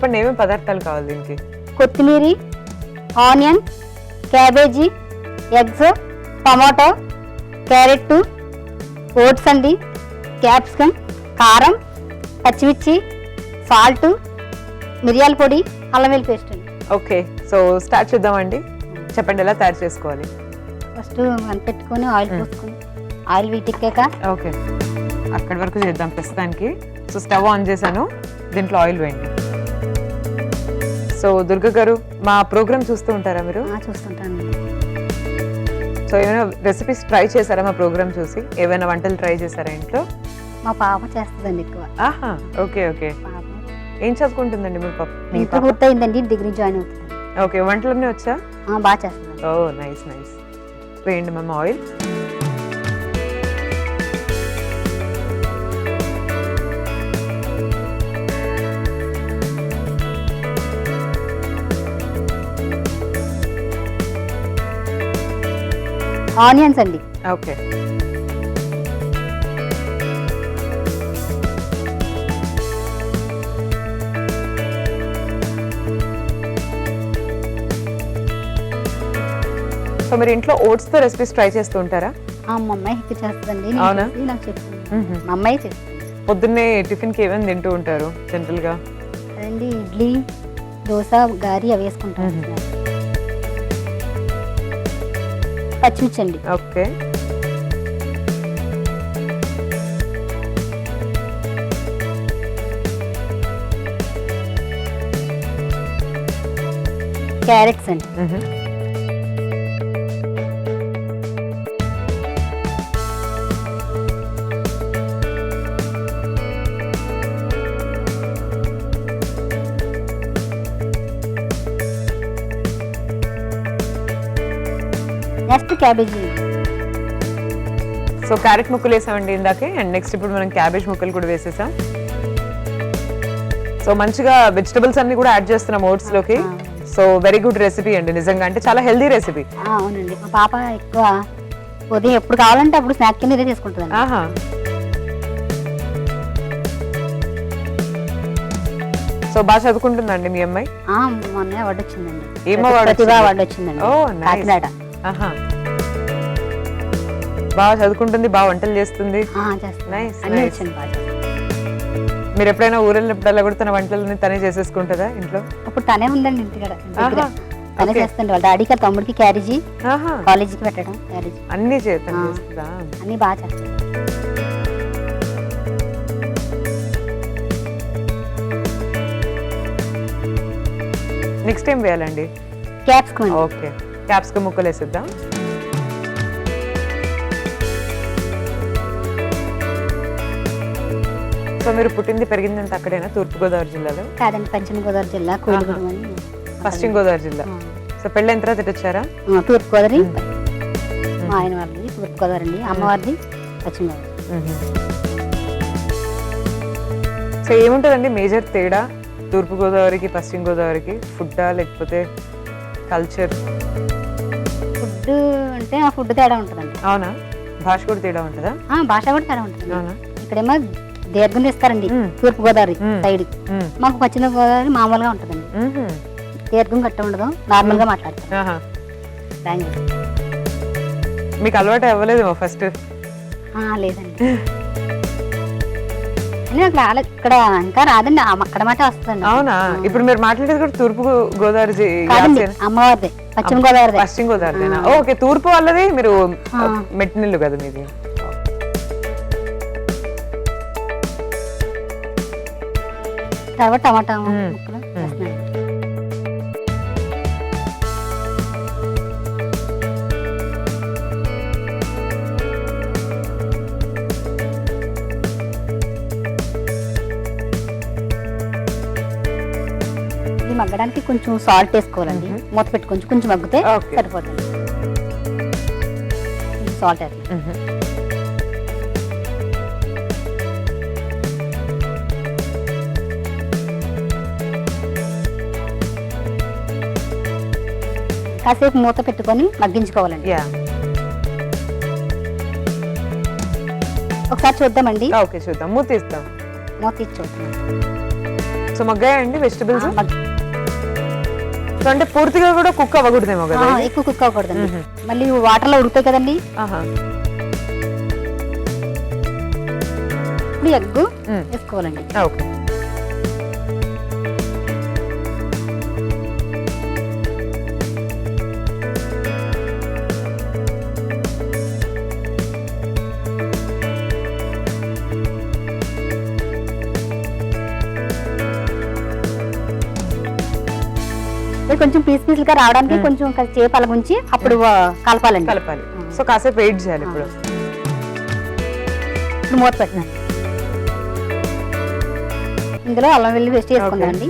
చెప్పండి ఏమేమి పదార్థాలు కావాలి దీనికి? కొత్తిమీర, onion, cabbage, eggs, tomato, carrot, oats అండి, క్యాప్సికమ్, కారం, పచ్చిమిర్చి, సాల్ట్, మిరియాల పొడి, అల్లం వెల్లుల్లి పేస్ట్ అండి. ఓకే, సో స్టార్ట్ చేద్దామండి. చెప్పండి ఎలా తయారు చేసుకోవాలి? ఫస్ట్ మనం పెట్టుకొని ఆయిల్ పోసుకొని ఆయిల్ వీటెక్కాక ఓకే, అక్కడి వరకు చేద్దాం ప్రస్తుతానికి. సో స్టవ్ ఆన్ చేశాను, దీంట్లో ఆయిల్ వేయండి. సో దుర్గ గారు, మా ప్రోగ్రామ్ చూస్తూ ఉంటారా మీరు? చూస్తుంటాను. సో ఏమైనా రెసిపీస్ ట్రై చేశారా మా ప్రోగ్రామ్ చూసి? ఏమైనా వంటలు ట్రై చేశారా ఇంట్లో? మా పాప చేస్తుందండి ఎక్కువ. ఆహా, ఓకే ఓకే. పాప ఏం చదువుకుంటుందండి మీ పాప? ఇంటర్ పూర్తయిందండి, డిగ్రీ జాయిన్ అవుతుంది. ఓకే, వంటలన్నీ వచ్చా? బాగా చేస్తుంది. ఓ నైస్ నైస్. వేయండి మ్యామ్ ఆయిల్. ఆనియన్స్ అండి. ఓకే, సో మీరు ఇంట్లో ఓట్స్ తో రెసిపీస్ ట్రై చేస్తూ ఉంటారా? మా అమ్మాయి ఎక్కువ చేస్తుందండి. అవునా? నాకు చెప్తుంది. మా అమ్మాయి చేస్తుంది. పొద్దున్నే టిఫిన్ కి ఏమైనా తింటూ ఉంటారు జనరల్ గా? అదండి ఇడ్లీ, దోశ, గారి అవి వేసుకుంటాను. పచ్చిమిర్చి అండి. ఓకే, క్యారెట్స్ అండి. Next cabbage. సో క్యారెట్ ముక్కలు వేసామండి ఇందాకే, అండ్ నెక్స్ట్ ఇప్పుడు మనం క్యాబేజ్ ముక్కలు కూడా వేసేసాం. సో మంచిగా వెజిటబుల్స్ అన్ని కూడా యాడ్ చేస్తున్నాం ఓట్స్ లోకి. సో వెరీ గుడ్ రెసిపీ అండి నిజంగా, అంటే చాలా హెల్దీ రెసిపీ. అవునండి, మా పాప ఎక్కువ ఉదయం ఎప్పుడు కావాలంటే అప్పుడు స్నాక్ కింద ఇదే చేసుకుంటుంది. ఆహా, సో బాగా చదువుకుంటుందండి మీ అమ్మాయి? మొన్న అవార్డు వచ్చిందండి. ఏం అవార్డు? ప్రతిభా అవార్డు వచ్చిందండి. ఓ నైస్. ఆహా, బాగా చదువుకుంటుంది, బాగా వంటలు చేస్తుంది. Nice nice. మీరు ఎప్పుడైనా ఊరు వెళ్ళినప్పుడల్లా కూడా తన వంటలని తనే చేసేసుకుంటుందా ఇంట్లో? అప్పుడు తనే ఉందండి ఇంటికాడ, తనే చేస్తుంది. వాళ్ళ డాడీకి తమ్ముడికి క్యారేజీ, కాలేజీకి పెట్టడం, క్యారేజీ అన్ని చేస్తుందా? అన్ని బాగా చేస్తాను. నెక్స్ట్ ఏం వేయాలండి? క్యాప్సికమ్. ఓకే, క్యాప్సికమ్ ముక్కలు వేసిద్దాం. సో మీరు పుట్టింది పెరిగిందంత అక్కడేనా, తూర్పుగోదావరి జిల్లాలో? కాదండి, పశ్చిమ గోదావరి జిల్లా, కోయిలగూడెం అని. పశ్చిమ గోదావరి జిల్లా. సో పెళ్ళైన తర్వాత ఎటు వచ్చారా? తూర్పుగోదావరి. మా ఆయన వారిది తూర్పుగోదావరి అండి, అమ్మవారిది పశ్చిమ గోదావరి. సో ఏముంటుందండి మేజర్ తేడా తూర్పుగోదావరికి పశ్చిమ గోదావరికి? ఫుడ్డా లేకపోతే కల్చర్? ఫుడ్ అంటే ఆ ఫుడ్ తేడా ఉంటుందండి. అవునా? భాష కూడా తేడా ఉంటుందా? భాష కూడా తేడా ఉంటుంది. అవునా? ఇక్కడేమో దీర్ఘం తీస్తారండి తూర్పుగోదావరి సైడ్, మాకు పశ్చిమ గోదావరి మామూలుగా ఉంటుందండి. దీర్ఘం గట్ట ఉండదు, నార్మల్ గా మాట్లాడతారు. మీకు అలవాటు అవ్వలేదు ఫస్ట్? లేదండి, ఇక్కడ ఇంకా రాదండి, అక్కడ మాట వస్తుందండి. అవునా? ఇప్పుడు మీరు మాట్లాడేది కూడా తూర్పు గోదావరి అమ్మవారిదే, పశ్చిమ గోదావరి. పశ్చిమ గోదావరి. ఓకే, తూర్పు వాళ్ళది. మీరు మెట్టినిల్లు కదా మీది. తర్వాత టమాటా ముక్కలు వేస్తున్నాను. ఇది మగ్గడానికి కొంచెం సాల్ట్ వేసుకోవాలండి. మూత పెట్టి కొంచెం మగ్గితే సరిపోతుంది. సాల్ట్ వేస్తాం. కాసేపు మూత పెట్టుకొని మగ్గించుకోవాలండి. ఒకసారి చూద్దామండి. ఓకే, చూద్దాం. మూత తీస్తాం. మూత తీసి చూద్దాం. So మగ్గాయండి vegetables? సో అంటే పూర్తిగా కూడా కుక్ అవ్వకూడదేమో కదా? ఎక్కువ కుక్ అవ్వకూడదండి, మళ్ళీ వాటర్ లో ఉడుకుతాయి కదండి. ఇప్పుడు ఎగ్ వేసుకోవాలండి. ఓకే. కొంచెం పీస్గా రావడానికి కొంచెం సేపు అలగుంచి అప్పుడు కలపాలండి. కలపాలి. సో కాసేపు వెయిట్ చేయాలి. ఇప్పుడు మూత పెట్టినాను. ఇందులో అల్లం వెల్లుల్లి పేస్ట్ వేసుకుందామండి.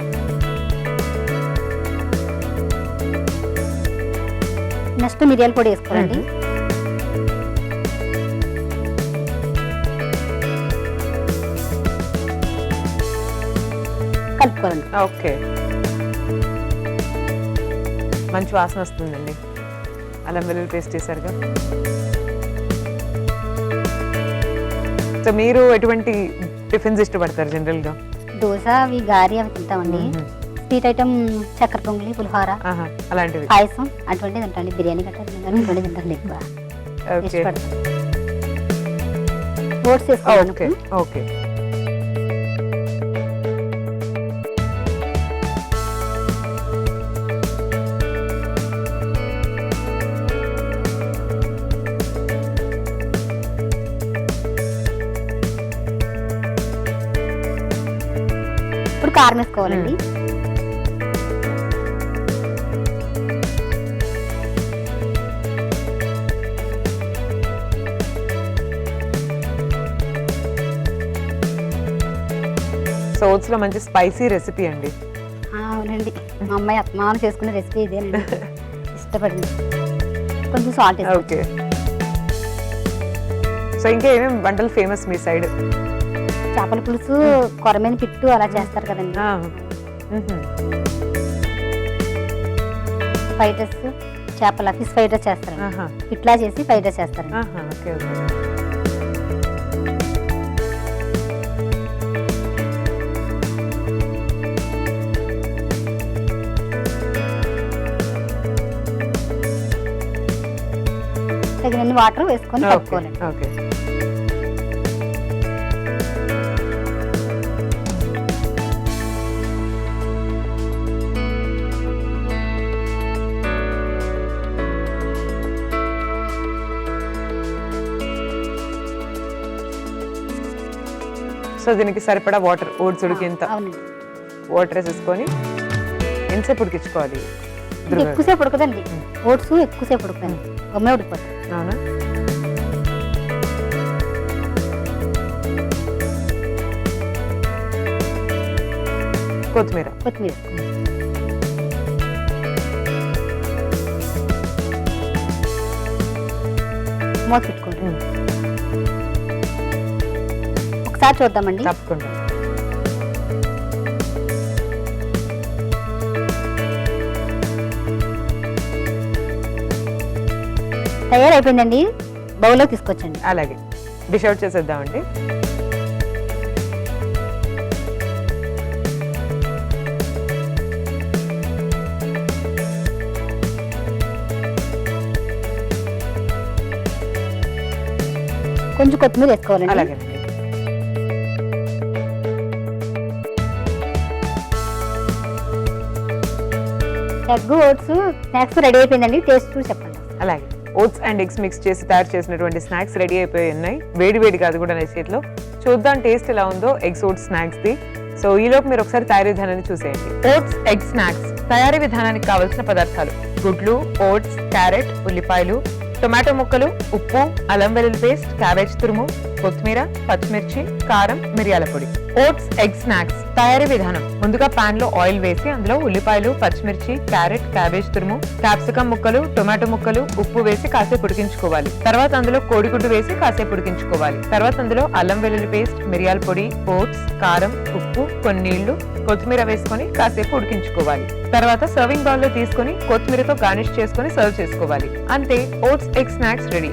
నెక్స్ట్ మిరియాల పొడి వేసుకోవాలండి. కలుపుకోవాలండి. ఓకే. మంచి వాసన వస్తుందండి అల్లం వెల్లుల్లి పేస్ట్ వేసారుగా. సో మీరు ఎటువంటి టిఫిన్స్ ఇష్టపడతారు జనరల్ గా? దోశ, అవి గారి అవి తింటామండి. స్వీట్ ఐటమ్ చక్కెర పొంగలి, పులిహోర అలాంటివి, పాయసం అటువంటివి తింటాండి. బిర్యానీ గట్రా ఇటువంటి తింటాండి ఎక్కువ. ఓట్స్ వేసుకోవాలి. ఓకే. ఇప్పుడు కారం వేసుకోవాలండి. సో ఓట్స్ లో మంచి స్పైసీ రెసిపీ అండి. అవునండి, మా అమ్మాయి అత్తమామ చేసుకునే రెసిపీ ఇదేనండి. ఇష్టపడింది. కొంచెం సాల్ట్. ఓకే. సో ఇంకా ఏమేమి వంటలు ఫేమస్ మీ సైడ్? చేపల పులుసు, కొరమేను పిట్టు అలా చేస్తారు కదండి. ఫ్రైడ్ రైస్, చేపల ఫిష్ ఫ్రైడ్ రైస్ చేస్తారు. ఇట్లా చేసి ఫ్రైడ్ రైస్ చేస్తారు. తగినన్ని వాటర్ వేసుకొని కలుపుకోవాలండి. ఓకే. సో దీనికి సరిపడా వాటర్, ఓట్స్ ఉడికేంత వాటర్ వేసేసుకొని ఎంతసేపు ఉడికించుకోవాలి? ఎక్కువసేపు ఉడకదండి, ఓట్స్ ఎక్కువసేపు ఉడకండి, గమ్మే ఉడికిపోతుంది. అవునా? కొత్తిమీర మూత పెట్టుకోండి. ఒకసారి చూద్దామండి. తప్పకుండా. తయారైపోయిందండి, బౌల్లో తీసుకొచ్చండి. అలాగే డిష్ అవుట్ చేసేద్దామండి. కొంచెం కొత్తిమీర వేసుకోవాలండి. అలాగే. ఎగ్, ఓట్స్ స్నాక్స్ రెడీ అయిపోయిందండి. టేస్ట్ చూసి చెప్పండి. అలాగే. ఓట్స్ అండ్ ఎగ్స్ మిక్స్ చేసి తయారు చేసినటువంటి స్నాక్స్ రెడీ అయిపోయి ఉన్నాయి. వేడి వేడి కాదు కూడా నా చేతిలో. చూద్దాం టేస్ట్ ఎలా ఉందో ఎగ్స్ ఓట్స్ స్నాక్స్ ది. సో ఈలోపు మీరు ఒకసారి తయారీ విధానాన్ని చూసేయండి. ఓట్స్ ఎగ్ స్నాక్స్ తయారీ విధానానికి కావలసిన పదార్థాలు: గుడ్లు, ఓట్స్, క్యారెట్, ఉల్లిపాయలు, టొమాటో ముక్కలు, ఉప్పు, అల్లం వెల్లుల్లి పేస్ట్, క్యాబేజ్ తురుము, కొత్తిమీర, పచ్చిమిర్చి, కారం, మిరియాల పొడి. ఓట్స్ ఎగ్ స్నాక్స్ తయారీ విధానం: ముందుగా పాన్ లో ఆయిల్ వేసి అందులో ఉల్లిపాయలు, పచ్చిమిర్చి, క్యారెట్, క్యాబేజ్ తురుము, క్యాప్సికం ముక్కలు, టొమాటో ముక్కలు, ఉప్పు వేసి కాసేపు ఉడికించుకోవాలి. తర్వాత అందులో కోడిగుడ్డు వేసి కాసేపు ఉడికించుకోవాలి. తర్వాత అందులో అల్లం వెల్లుల్లి పేస్ట్, మిరియాల పొడి, ఓట్స్, కారం, ఉప్పు, కొన్ని నీళ్లు, కొత్తిమీర వేసుకొని కాసేపు ఉడికించుకోవాలి. తర్వాత సర్వింగ్ బౌల్ లో తీసుకొని కొత్తిమీరతో గార్నిష్ చేసుకొని సర్వ్ చేసుకోవాలి. అంతే, ఓట్స్ ఎగ్ స్నాక్స్ రెడీ.